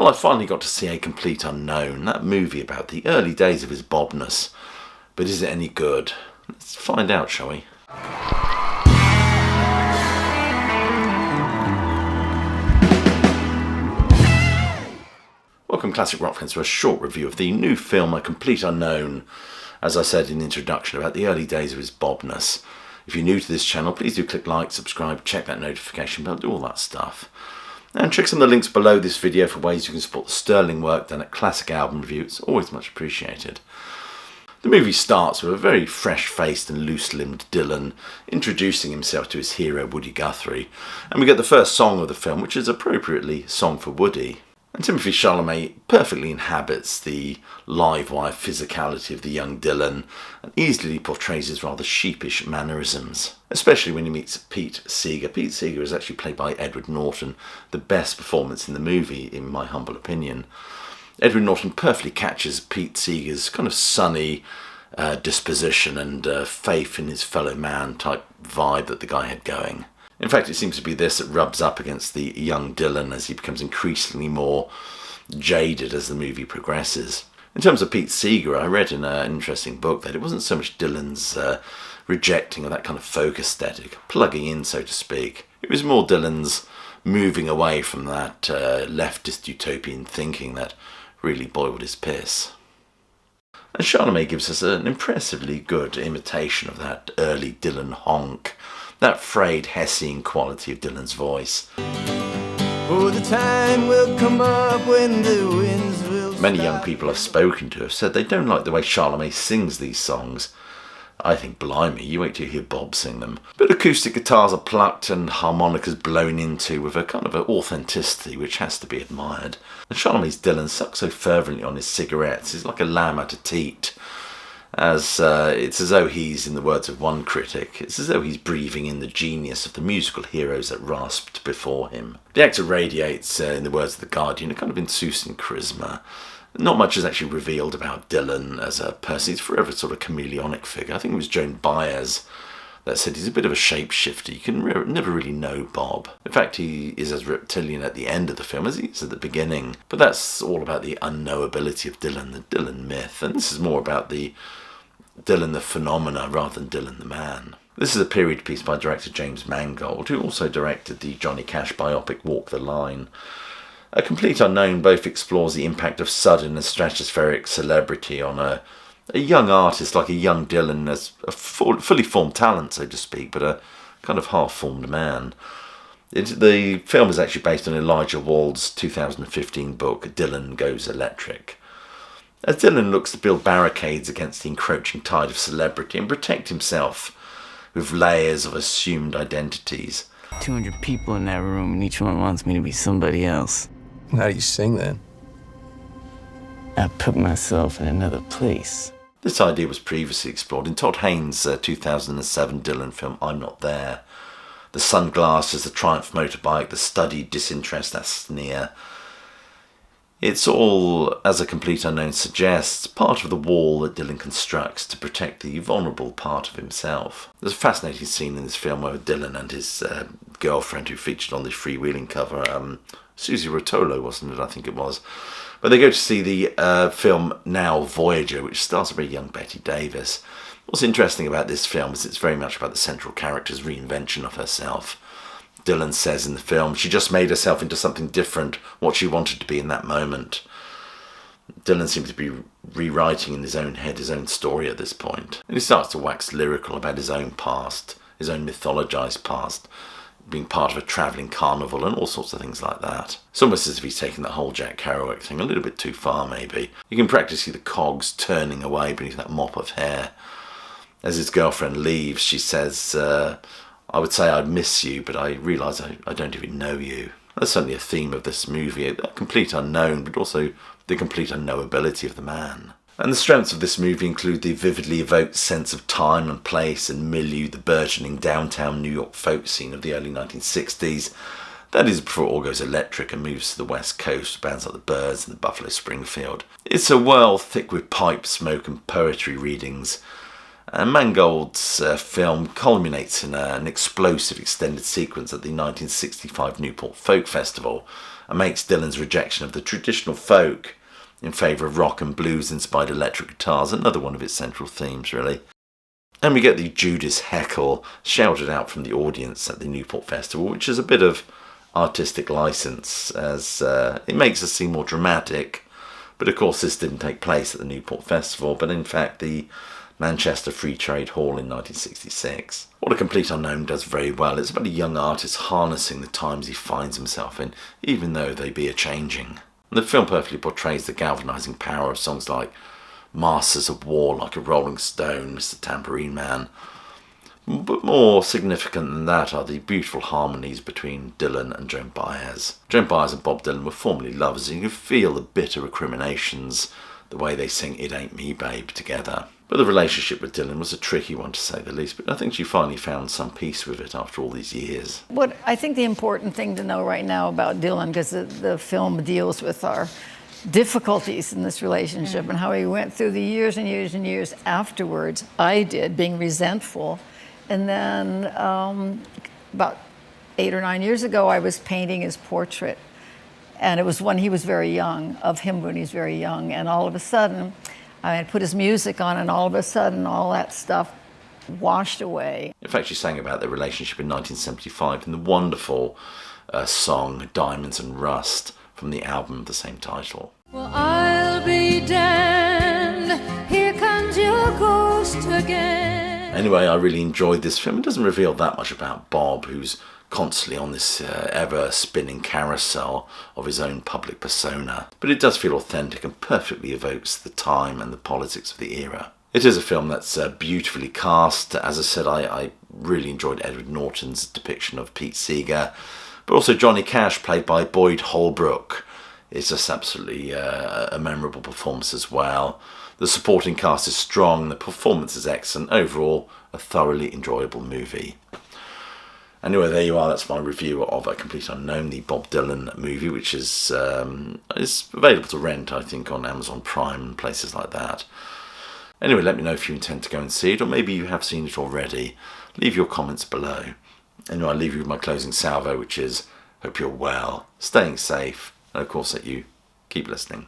Well, I finally got to see A Complete Unknown, that movie about the early days of his bobness. But is it any good? Let's find out, shall we? Welcome, Classic Rock fans, to a short review of the new film A Complete Unknown. As I said in the introduction, about the early days of his bobness. If you're new to this channel, please do click like, subscribe, check that notification bell, do all that stuff. And check some of the links below this video for ways you can support the sterling work done at Classic Album Review. It's always much appreciated. The movie starts with a very fresh-faced and loose-limbed Dylan introducing himself to his hero Woody Guthrie, and we get the first song of the film, which is appropriately Song for Woody. And Timothée Chalamet perfectly inhabits the live-wire physicality of the young Dylan and easily portrays his rather sheepish mannerisms, especially when he meets Pete Seeger. Pete Seeger is actually played by Edward Norton, the best performance in the movie, in my humble opinion. Edward Norton perfectly catches Pete Seeger's kind of sunny disposition and faith in his fellow man type vibe that the guy had going. In fact, it seems to be this that rubs up against the young Dylan as he becomes increasingly more jaded as the movie progresses. In terms of Pete Seeger, I read in an interesting book that it wasn't so much Dylan's rejecting of that kind of folk aesthetic, plugging in, so to speak. It was more Dylan's moving away from that leftist utopian thinking that really boiled his piss. And Chalamet gives us an impressively good imitation of that early Dylan honk, that frayed Hessian quality of Dylan's voice. Oh, the time will come up when the winds will Many young people I've spoken to have said they don't like the way Chalamet sings these songs. I think, blimey, you wait till you hear Bob sing them. But acoustic guitars are plucked and harmonicas blown into with a kind of an authenticity which has to be admired. And Chalamet's Dylan sucks so fervently on his cigarettes, he's like a lamb at a teat. It's as though he's, in the words of one critic, it's as though he's breathing in the genius of the musical heroes that rasped before him. The actor radiates, in the words of The Guardian, a kind of insouciant charisma. Not much is actually revealed about Dylan as a person. He's forever sort of chameleonic figure. I think it was Joan Baez that said he's a bit of a shapeshifter. You can never really know Bob. In fact, he is as reptilian at the end of the film as he is at the beginning. But that's all about the unknowability of Dylan, the Dylan myth. And this is more about the Dylan the phenomena rather than Dylan the man. This is a period piece by director James Mangold, who also directed the Johnny Cash biopic Walk the Line. A Complete Unknown both explores the impact of sudden and stratospheric celebrity on a young artist like a young Dylan as a fully formed talent, so to speak, but a kind of half-formed man. The film is actually based on Elijah Wald's 2015 book, Dylan Goes Electric. As Dylan looks to build barricades against the encroaching tide of celebrity and protect himself with layers of assumed identities. 200 people in that room, and each one wants me to be somebody else. How do you sing then? I put myself in another place. This idea was previously explored in Todd Haynes' 2007 Dylan film I'm Not There. The sunglasses, the Triumph motorbike, the studied disinterest, that sneer. It's all, as A Complete Unknown suggests, part of the wall that Dylan constructs to protect the vulnerable part of himself. There's a fascinating scene in this film where Dylan and his girlfriend, who featured on the freewheeling cover, Susie Rotolo, wasn't it? I think it was. But they go to see the film Now Voyager, which stars a very young Betty Davis. What's interesting about this film is it's very much about the central character's reinvention of herself. Dylan says in the film, she just made herself into something different, what she wanted to be in that moment. Dylan seems to be rewriting in his own head his own story at this point. And he starts to wax lyrical about his own past, his own mythologized past, being part of a travelling carnival and all sorts of things like that. It's almost as if he's taken that whole Jack Kerouac thing a little bit too far, maybe. You can practically see the cogs turning away beneath that mop of hair. As his girlfriend leaves, she says, I would say I'd miss you, but I realise I don't even know you. That's certainly a theme of this movie, a complete unknown, but also the complete unknowability of the man. And the strengths of this movie include the vividly evoked sense of time and place and milieu, the burgeoning downtown New York folk scene of the early 1960s. That is before it all goes electric and moves to the west coast, bands like the Byrds and the Buffalo Springfield. It's a world thick with pipe smoke and poetry readings. And Mangold's film culminates in an explosive extended sequence at the 1965 Newport Folk Festival, and makes Dylan's rejection of the traditional folk in favour of rock and blues-inspired electric guitars another one of its central themes, really. And we get the Judas heckle shouted out from the audience at the Newport Festival, which is a bit of artistic license, as it makes us seem more dramatic. But of course this didn't take place at the Newport Festival, but in fact the Manchester Free Trade Hall in 1966. What A Complete Unknown does very well, it's about a young artist harnessing the times he finds himself in, even though they be a-changing. And the film perfectly portrays the galvanising power of songs like Masters of War, Like a Rolling Stone, Mr. Tambourine Man. But more significant than that are the beautiful harmonies between Dylan and Joan Baez. Joan Baez and Bob Dylan were formerly lovers, and you can feel the bitter recriminations the way they sing It Ain't Me Babe together. But the relationship with Dylan was a tricky one, to say the least, but I think she finally found some peace with it after all these years. What I think the important thing to know right now about Dylan, because the film deals with our difficulties in this relationship and how he went through the years and years and years afterwards, I did, being resentful. And then about 8 or 9 years ago, I was painting his portrait. And it was when he was very young, of him when he's very young. And all of a sudden, I had put his music on, and all of a sudden, all that stuff washed away. In fact, she sang about their relationship in 1975 in the wonderful song Diamonds and Rust from the album of the same title. Well, I'll be damned, here comes your ghost again. Anyway, I really enjoyed this film. It doesn't reveal that much about Bob, who's constantly on this ever-spinning carousel of his own public persona. But it does feel authentic and perfectly evokes the time and the politics of the era. It is a film that's beautifully cast. As I said, I really enjoyed Edward Norton's depiction of Pete Seeger, but also Johnny Cash, played by Boyd Holbrook. It's just absolutely a memorable performance as well. The supporting cast is strong, the performance is excellent. Overall, a thoroughly enjoyable movie. Anyway, there you are. That's my review of A Complete Unknown, the Bob Dylan movie, which is available to rent, I think, on Amazon Prime and places like that. Anyway, let me know if you intend to go and see it, or maybe you have seen it already. Leave your comments below. Anyway, I'll leave you with my closing salvo, which is, hope you're well, staying safe, and of course that you keep listening.